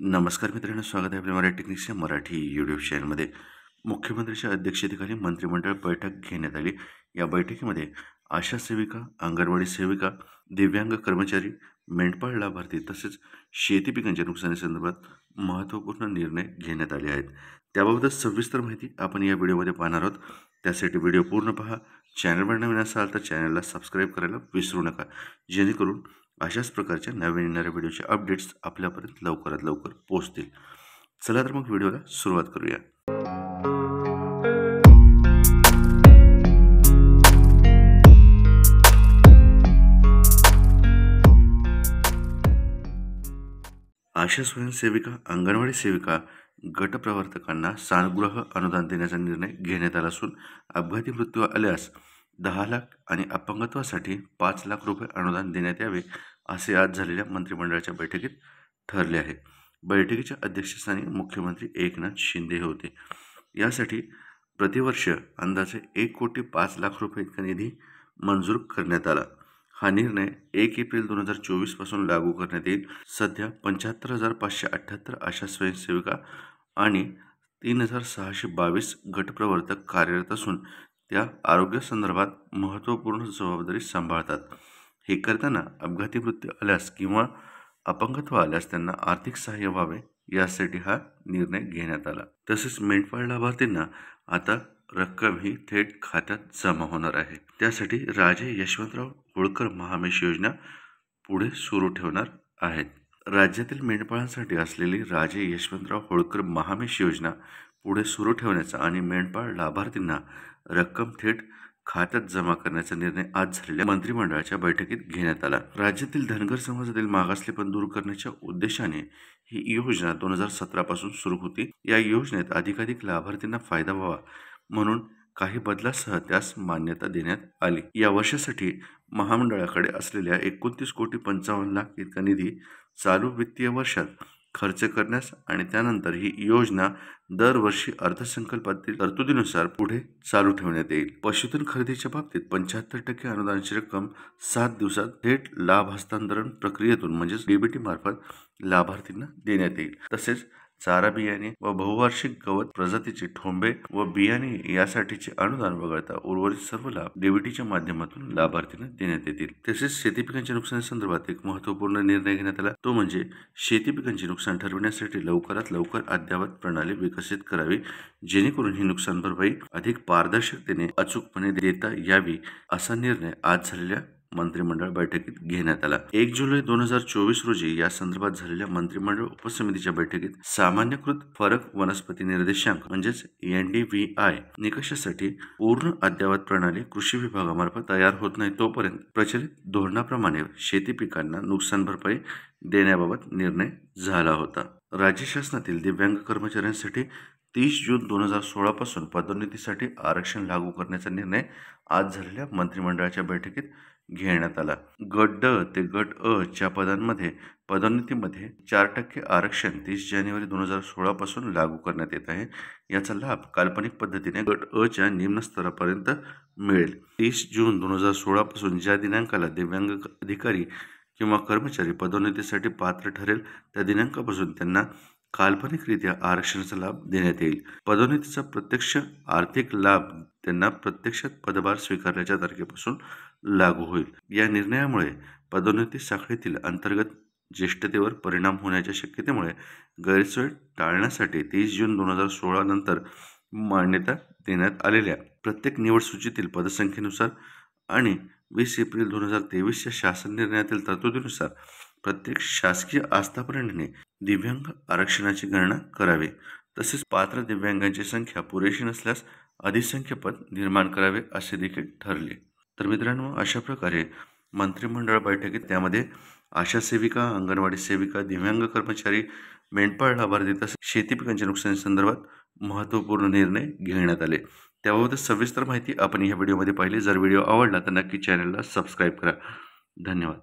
नमस्कार मित्रांनो, स्वागत आहे आपल्या मराठी टेक्निक्सच्या मराठी यूट्यूब चॅनलमध्ये. मुख्यमंत्र्यांच्या अध्यक्षतेखाली मंत्रिमंडळ बैठक घेण्यात आली. या बैठकीमध्ये आशा सेविका, अंगणवाडी सेविका, दिव्यांग कर्मचारी, मेंढपाळ लाभार्थी तसेच शेती पिकांच्या नुकसानीसंदर्भात महत्त्वपूर्ण निर्णय घेण्यात आले आहेत. त्याबाबत सविस्तर माहिती आपण या व्हिडिओमध्ये पाहणार आहोत. त्यासाठी व्हिडिओ पूर्ण पहा. चॅनलवर नवीन असाल तर चॅनलला सबस्क्राईब करायला विसरू नका, जेणेकरून अशाच प्रकारच्या नवीन येणाऱ्या व्हिडिओचे अपडेट्स आपल्यापर्यंत लवकरात लवकर पोहोचतील. चला तर मग व्हिडिओला सुरुवात करूया. आशा स्वयंसेविका, अंगणवाडी सेविका, गटप्रवर्तकांना सानुग्रह अनुदान देण्याचा निर्णय घेण्यात आला असून अपघाती मृत्यू आल्यास 10 लाख आणि अपंगत्वासाठी 5 लाख रुपये अनुदान देण्यात यावे असे आज झालेल्या मंत्रिमंडळाच्या बैठकीत ठरले आहे. बैठकीच्या अध्यक्षस्थानी मुख्यमंत्री एकनाथ शिंदे होते. यासाठी प्रतिवर्ष अंदाजे 1,05,00,000 रुपये इतका निधी मंजूर करण्यात आला. हा निर्णय 1 एप्रिल 2024 पासून लागू करण्यात येईल. सध्या 75,578 आशा स्वयंसेविका आणि 3,622 गटप्रवर्तक कार्यरत असून त्या आरोग्यासंदर्भात महत्त्वपूर्ण जबाबदारी सांभाळतात. हे करताना अपघाती मृत्यू आल्यास किंवा अपंगत्व आल्यास त्यांना आर्थिक सहाय्य व्हावे यासाठी हा निर्णय घेण्यात आला. तसेच मेंढपाळ लाभार्थींना आता रक्कम ही थेट खात्यात जमा होणार आहे. त्यासाठी राजे यशवंतराव होळकर महामेश योजना पुढे सुरू ठेवणार आहेत. राज्यातील मेंढपाळांसाठी असलेली राजे यशवंतराव होळकर महामेश योजना पुढे सुरू ठेवण्याचा आणि मेंढपाळ लाभार्थींना रक्कम थेट खात्यात जमा करण्याचा निर्णय आज झालेल्या मंत्रिमंडळाच्या बैठकीत घेण्यात आला. राज्यातील धनगर समाजातील मागासलेपण दूर करण्याच्या उद्देशाने ही योजना 2017 पासून सुरू होती. या योजनेत अधिकाधिक लाभार्थींना फायदा व्हावा म्हणून काही बदलासह त्यास मान्यता देण्यात आली. या वर्षासाठी महामंडळाकडे असलेल्या 29,55,00,000 इतका निधी चालू वित्तीय वर्षात खर्च करण्यास आणि त्यानंतर ही योजना दरवर्षी अर्थसंकल्पातील तरतुदीनुसार पुढे चालू ठेवण्यात येईल. पशुधन खरेदीच्या बाबतीत 75% अनुदानाची रक्कम 7 दिवसात थेट लाभ हस्तांतरण प्रक्रियेतून म्हणजेच डीबीटी मार्फत लाभार्थींना देण्यात येईल. तसेच चारा बियाणे व बहुवार्षिक गवत प्रजातीचे ठोंबे व बियाणे यासाठीचे अनुदान वगळता उर्वरित सर्व लाभ डीबीटीच्या माध्यमातून लाभार्थींना देण्यात येतील. तसेच शेती पिकांच्या नुकसानीसंदर्भात एक महत्त्वपूर्ण निर्णय घेण्यात आला, तो म्हणजे शेती पिकांचे नुकसान ठरविण्यासाठी लवकरात लवकर अद्ययावत प्रणाली विकसित करावी, जेणेकरून ही नुकसान भरपाई अधिक पारदर्शकतेने अचूकपणे देता यावी असा निर्णय आज झालेल्या मंत्रिमंडळ बैठकीत घेण्यात आला. 1 जुलै 2024 रोजी या संदर्भात झालेल्या मंत्रिमंडळ उपसमितीच्या बैठकीत सामान्यकृत फरक वनस्पती निर्देशांक म्हणजेच NDVI निकषासाठी पूर्ण अद्ययावत प्रणाली कृषी विभागामार्फत तयार होत नाही तोपर्यंत प्रचलित धोरणाप्रमाणे शेती पिकांना नुकसान भरपाई देण्याबाबत निर्णय झाला होता. राज्य शासनातील दिव्यांग कर्मचाऱ्यांसाठी 30 जून 2016 पासून पदोन्नतीसाठी आरक्षण लागू करण्याचा निर्णय आज झालेल्या मंत्रिमंडळाच्या बैठकीत घेण्यात आला. गट ड ते गट अ च्या पदांमध्ये पदोन्नतीमध्ये 4% आरक्षण 30 जानेवारी 2016 पासून लागू करण्यात येत आहे. याचा लाभ काल्पनिक पद्धतीने गट अ च्या निम्न स्तरापर्यंत मिळेल. 30 जून 2016 पासून ज्या दिनांकाला दिव्यांग अधिकारी किंवा कर्मचारी पदोन्नतीसाठी पात्र ठरेल त्या दिनांकापासून त्यांना काल्पनिकरित्या आरक्षणाचा लाभ देण्यात येईल. पदोन्नतीचा प्रत्यक्ष आर्थिक लाभ त्यांना प्रत्यक्षात पदभार स्वीकारल्याच्या तारखेपासून लागू होईल. या निर्णयामुळे पदोन्नती साखळीतील अंतर्गत ज्येष्ठतेवर परिणाम होण्याच्या शक्यतेमुळे गैरसोय टाळण्यासाठी 30 जून 2016 नंतर मान्यता देण्यात आलेल्या प्रत्येक निवड सूचीतील पदसंख्येनुसार आणि 20 एप्रिल 2023 शासन निर्णयातील तरतुदीनुसार प्रत्येक शासकीय आस्थापनाने दिव्यांग आरक्षणाची गणना करावी. तसेच पात्र दिव्यांगांची संख्या पुरेशी नसल्यास अधिसंख्य पद निर्माण करावे असे देखील ठरले. तर मित्रांनो, अशा प्रकारे मंत्रिमंडळ बैठकीत त्यामध्ये आशा सेविका, अंगणवाडी सेविका, दिव्यांग कर्मचारी, मेंढपाळ लाभार्थी तसेच शेती पिकांच्या नुकसानीसंदर्भात महत्त्वपूर्ण निर्णय घेण्यात आले. त्याबाबत सविस्तर माहिती आपण या व्हिडिओमध्ये पाहिली. जर व्हिडिओ आवडला तर नक्की चॅनलला सबस्क्राईब करा. धन्यवाद.